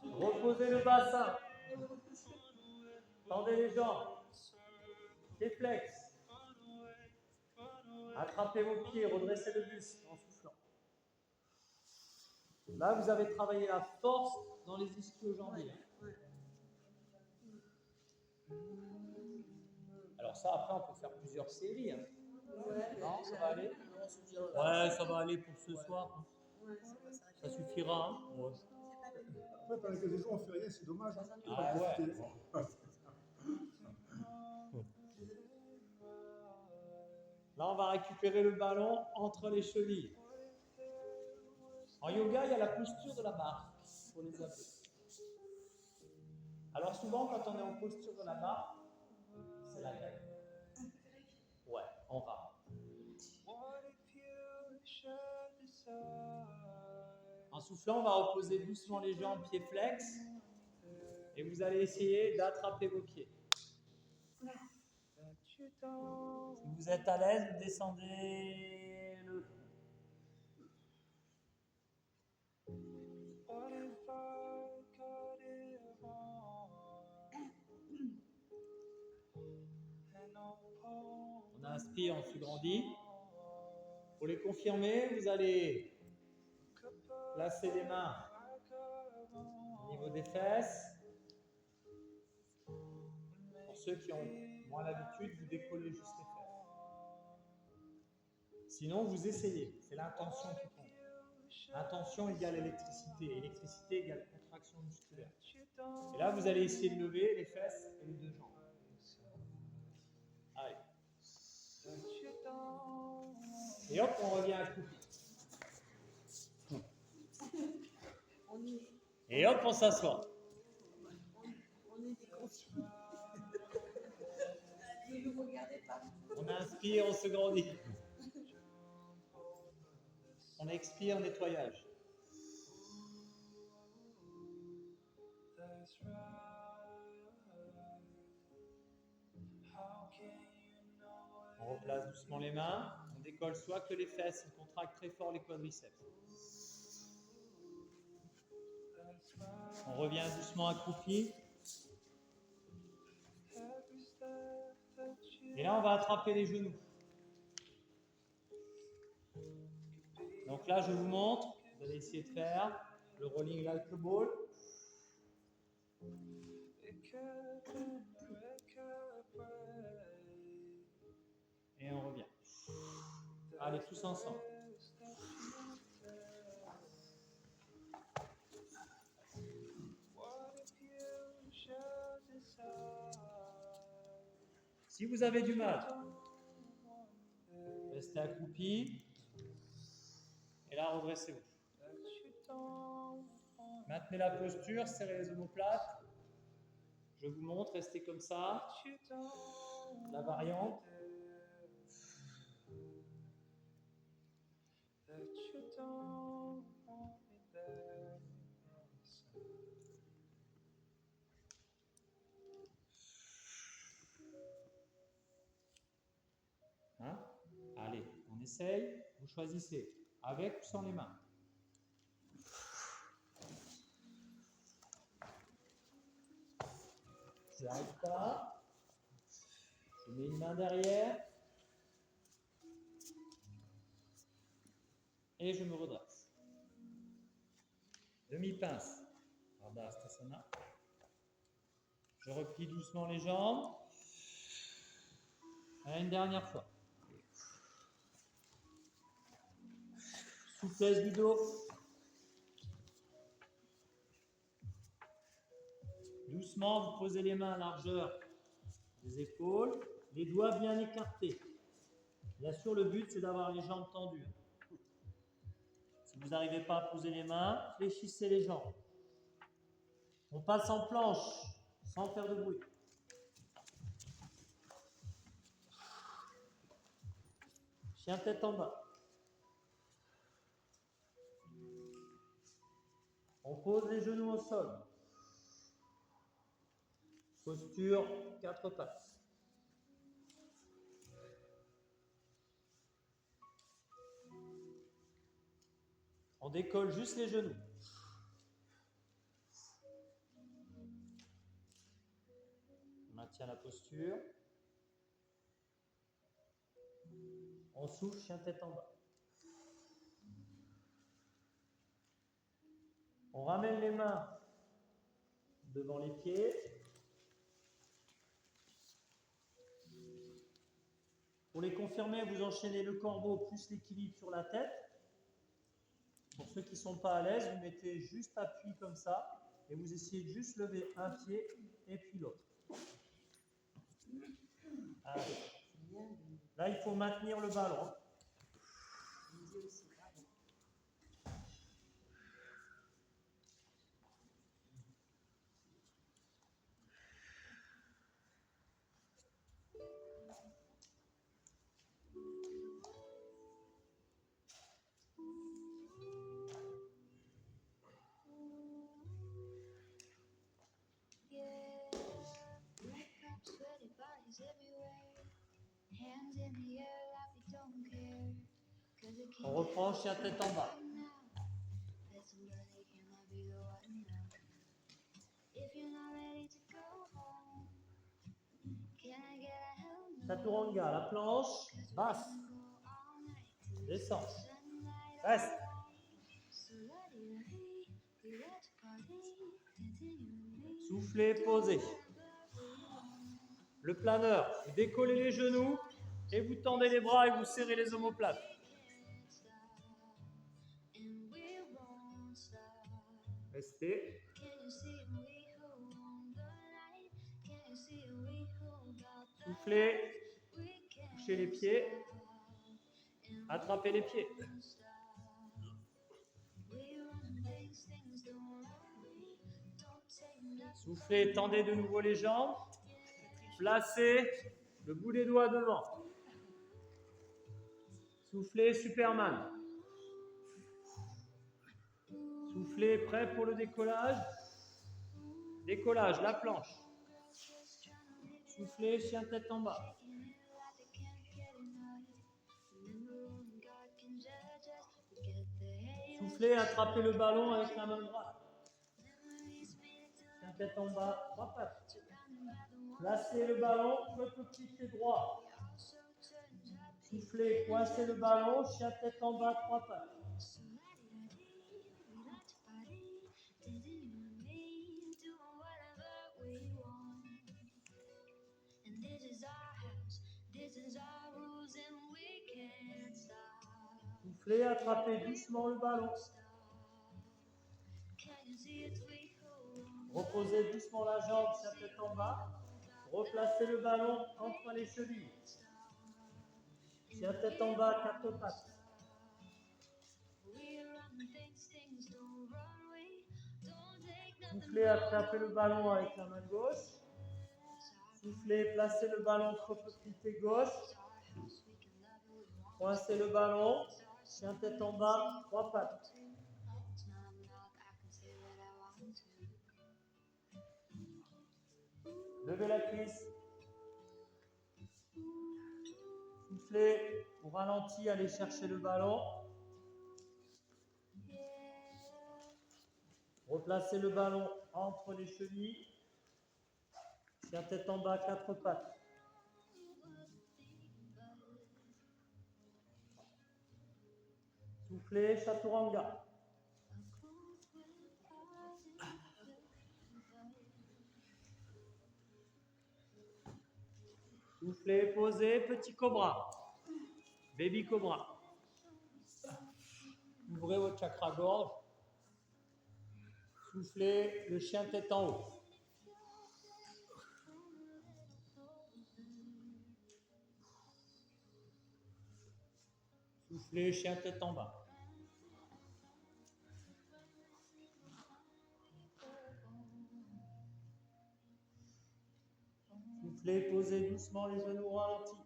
Reposez le bassin. Tendez les jambes. Pieds flex. Attrapez vos pieds, redressez le buste en soufflant. Là, vous avez travaillé la force dans les ischio-jambiers. Alors ça, après, on peut faire plusieurs séries. Hein. Non, ça va aller? Ouais, ça va aller pour ce soir. Ça suffira. Hein. Ouais. Ouais, pendant que les jours on fait rien, c'est dommage. Hein. Ah ouais. Là, on va récupérer le ballon entre les chevilles. En yoga, il y a la posture de la barre pour les appeler. Alors souvent, quand on est en posture de la barre, c'est la grecque. Ouais, on rame. En soufflant, on va reposer doucement les jambes, pieds flex. Et vous allez essayer d'attraper vos pieds. Si vous êtes à l'aise, vous descendez le front. On inspire, on se grandit. Pour les confirmer, vous allez placer les mains au niveau des fesses. Pour ceux qui ont moins l'habitude, vous décollez juste les fesses. Sinon, vous essayez. C'est l'intention qui compte. Intention égale électricité. Électricité égale contraction musculaire. Et là, vous allez essayer de lever les fesses et les deux jambes. Allez. Et hop, on revient accroupi. On est, Et hop, on s'assoit. on est des conscients. Ne nous regardez pas. On inspire, on se grandit. On expire, nettoyage. On replace doucement les mains. On décolle soit que les fesses, on contracte très fort les quadriceps. On revient doucement accroupi. Et là, on va attraper les genoux. Donc là, je vous montre. Vous allez essayer de faire le rolling like a ball. Et on revient. Allez, tous ensemble. Si vous avez du mal, restez accroupi. Et là, redressez-vous. Maintenez la posture, serrez les omoplates. Je vous montre, restez comme ça. La variante. Hein? Allez, on essaye. Vous choisissez, avec ou sans les mains. Je n'arrive pas. Je mets une main derrière. Et je me redresse. Demi-pince. Ardha Hastasana. Je replie doucement les jambes. Allez, une dernière fois. Souplesse du dos. Doucement, vous posez les mains à largeur des épaules, les doigts bien écartés. Bien sûr, le but, c'est d'avoir les jambes tendues. Si vous n'arrivez pas à poser les mains, fléchissez les jambes. On passe en planche, sans faire de bruit. Chien tête en bas. On pose les genoux au sol. Posture, 4 pattes. On décolle juste les genoux. On maintient la posture. On souffle, chien tête en bas. On ramène les mains devant les pieds. Pour les confirmer, vous enchaînez le corbeau plus l'équilibre sur la tête. Pour ceux qui ne sont pas à l'aise, vous mettez juste appui comme ça et vous essayez de juste lever un pied et puis l'autre. Là, il faut maintenir le ballon. On reprend, chien tête en bas. Chaturanga, la planche, basse. Descends. Reste. Soufflez, posez. Le planeur, vous décollez les genoux et vous tendez les bras et vous serrez les omoplates. Restez. Soufflez. Touchez les pieds. Attrapez les pieds. Soufflez, tendez de nouveau les jambes. Placez le bout des doigts devant. Soufflez, Superman. Soufflez, prêt pour le décollage. Décollage, la planche. Soufflez, chien tête en bas. Soufflez, attrapez le ballon avec la main droite. Chien tête en bas, 3 pattes. Placez le ballon, petit pied droit. Soufflez, coincez le ballon, chien tête en bas, 3 pattes. Soufflez, attrapez doucement le ballon. Reposez doucement la jambe, chien tête en bas. Replacez le ballon entre les chevilles. Chien tête en bas, 4 pattes. Soufflez, attrapez le ballon avec la main gauche. Soufflez, placez le ballon petit pied gauche. Coincez le ballon. Chien tête en bas, 3 pattes. Levez la cuisse. Soufflez, au ralenti, allez chercher le ballon. Replacez le ballon entre les chevilles. Chien tête en bas, 4 pattes. Soufflez, chaturanga. Soufflez, posez, petit cobra. Baby cobra. Ouvrez votre chakra gorge. Soufflez, le chien tête en haut. Soufflez, chien tête en bas. Soufflez, posez doucement les genoux au ralenti.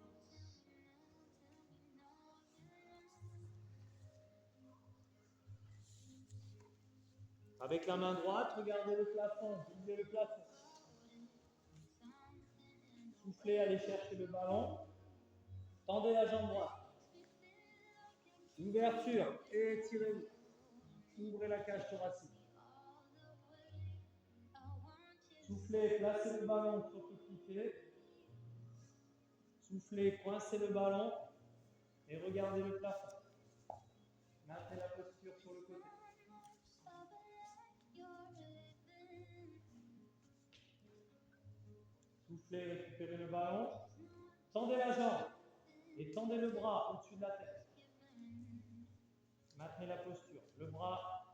Avec la main droite, regardez le plafond, visez le plafond. Soufflez, allez chercher le ballon. Tendez la jambe droite. Ouverture, étirez-vous. Ouvrez la cage thoracique. Soufflez, placez le ballon sur petit pied. Soufflez, coincez le ballon et regardez le plafond. Maintenez la posture sur le côté. Soufflez, récupérez le ballon. Tendez la jambe et tendez le bras au-dessus de la tête. Maintenez la posture. Le bras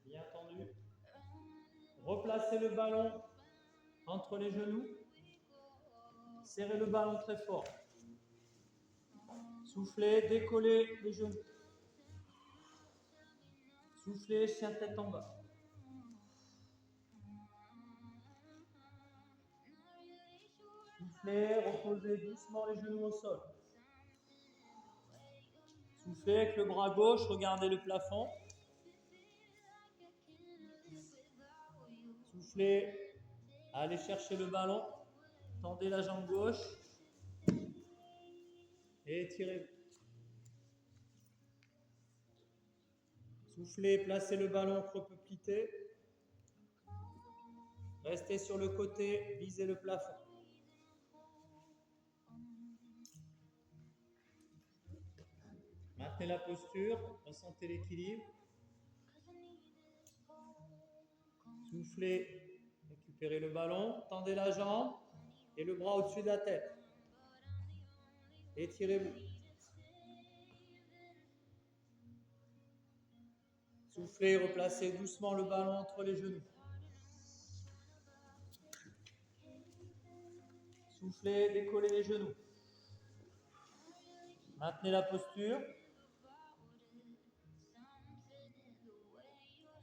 bien tendu. Replacez le ballon entre les genoux. Serrez le ballon très fort. Soufflez, décollez les genoux. Soufflez, chien tête en bas. Soufflez, reposez doucement les genoux au sol. Soufflez avec le bras gauche, regardez le plafond. Soufflez, allez chercher le ballon. Tendez la jambe gauche. Et étirez-vous. Soufflez, placez le ballon creux-plité. Restez sur le côté, visez le plafond. Maintenez la posture, ressentez l'équilibre. Soufflez, récupérez le ballon, tendez la jambe et le bras au-dessus de la tête. Étirez-vous. Soufflez, replacez doucement le ballon entre les genoux. Soufflez, décollez les genoux. Maintenez la posture.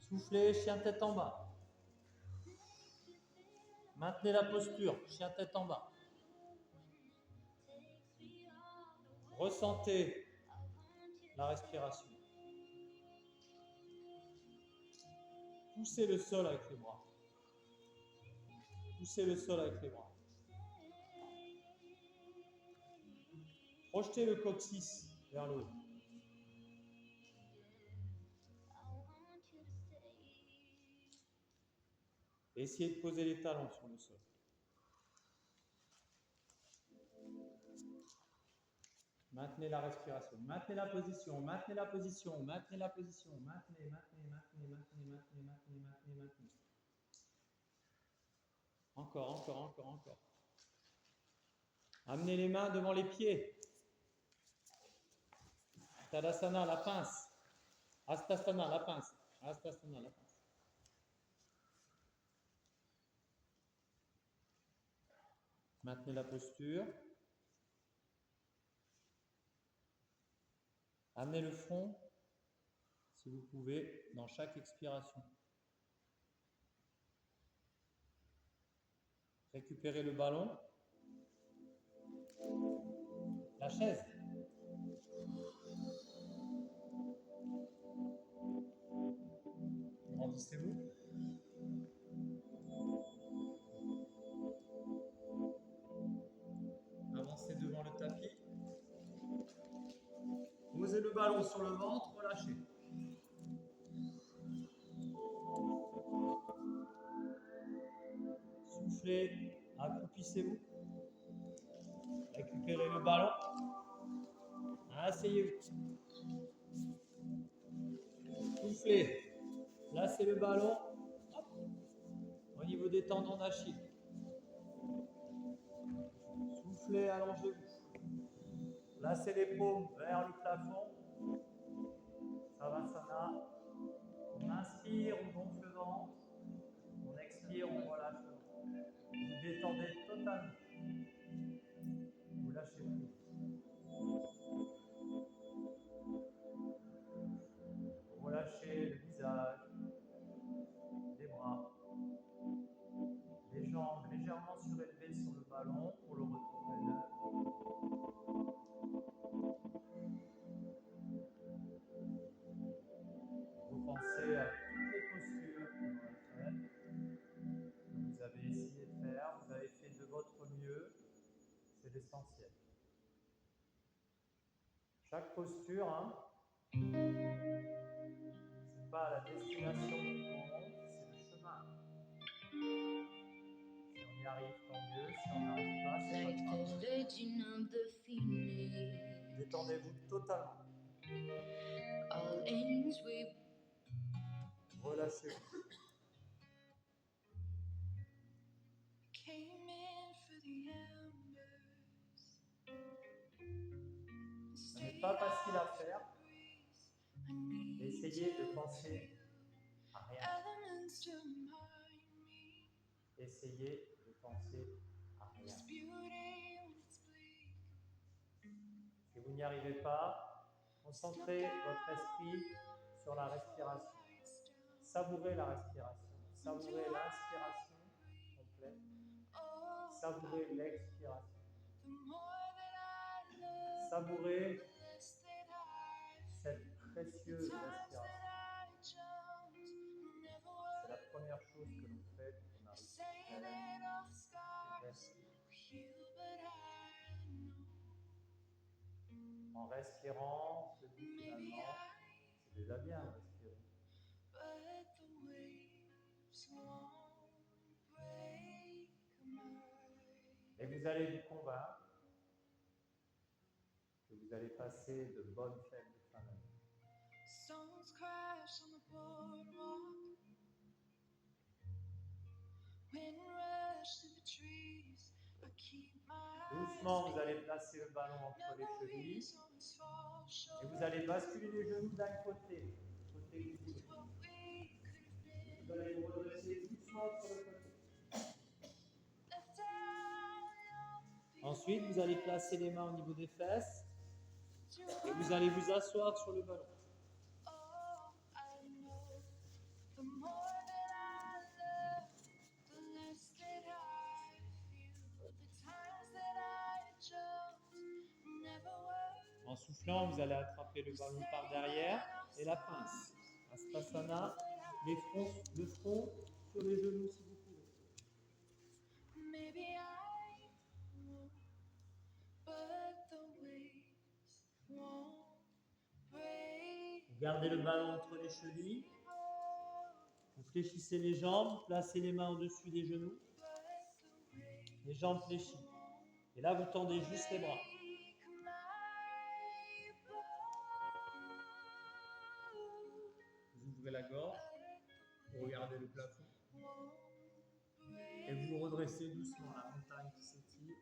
Soufflez, chien tête en bas. Maintenez la posture, chien tête en bas. Ressentez la respiration. Poussez le sol avec les bras. Poussez le sol avec les bras. Projetez le coccyx vers le haut. Essayez de poser les talons sur le sol. Maintenez la respiration, maintenez la position, maintenez la position, maintenez la position, maintenez. Encore. Amenez les mains devant les pieds. Tadasana, la pince. Astasana, la pince. Astasana, la pince. Maintenez la posture. Amenez le front, si vous pouvez, dans chaque expiration. Récupérez le ballon. La chaise. Grandissez-vous. Avancez devant le tapis. Posez le ballon sur le ventre, relâchez. Soufflez, accroupissez-vous. Récupérez le ballon. Asseyez-vous. Soufflez. Placez le ballon. Hop, au niveau des tendons d'Achille. Soufflez, allongez-vous. Placez les paumes vers le plafond. Savasana. On inspire, on gonfle le ventre. On expire, on relâche le ventre. Vous détendez totalement. Vous lâchez prise. Vous relâchez le visage, les bras, les jambes légèrement surélevées sur le ballon pour le retour veineux. Vous pensez à toutes les postures que vous avez faites, que vous avez essayé de faire, vous avez fait de votre mieux, c'est l'essentiel. Chaque posture, c'est pas la destination du monde, c'est le chemin. Si on y arrive, tant mieux. Si on n'arrive pas, c'est pas grave. Détendez-vous totalement. Relâchez-vous. Ce n'est pas facile à faire. Essayez de penser à rien. Essayez de penser à rien. Si vous n'y arrivez pas, concentrez votre esprit sur la respiration. Savourez la respiration. Savourez l'inspiration complète. Savourez l'expiration. Savourez cette précieuse respiration. C'est la première chose que l'on fait quand on arrive à respirer. En respirant, se dit finalement, c'est déjà bien de respirer. Et vous allez vous convaincre que vous allez passer de bonnes fêtes de fin d'année. Doucement, vous allez placer le ballon entre les chevilles et vous allez basculer les genoux d'un côté que vous voulez. Vous allez vous redresser doucement sur le côté. Ensuite, vous allez placer les mains au niveau des fesses Et vous allez vous asseoir sur le ballon. En soufflant, vous allez attraper le ballon par derrière et la pince. Astasana, le front sur les genoux si vous pouvez. Vous gardez le ballon entre les chevilles. Vous fléchissez les jambes, placez les mains au-dessus des genoux. Les jambes fléchies. Et là, vous tendez juste les bras. Vous ouvrez la gorge. Vous regardez le plafond. Et vous redressez doucement la montagne qui s'étire.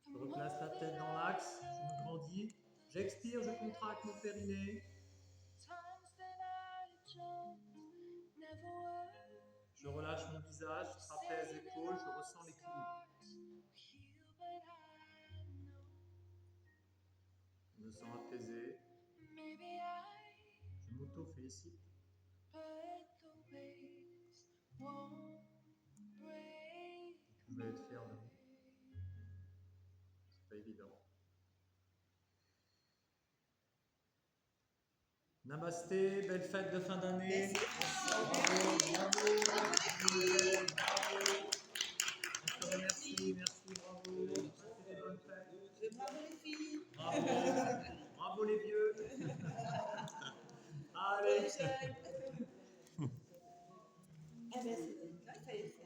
Je replace la tête dans l'axe. Je me grandis. J'expire, je contracte mon périnée. Je relâche mon visage, trapèze, épaules, je ressens l'équilibre. Je me sens apaisé. Je m'auto-félicite. Vous pouvez être fier de vous. C'est pas évident. Namasté, belle fête de fin d'année. Bravo, bravo, bravo. Merci, bravo. Passez des bonnes fêtes. Bravo les filles. Bravo, bravo les vieux. Allez. Eh ben, c'est ça, il fallait le faire.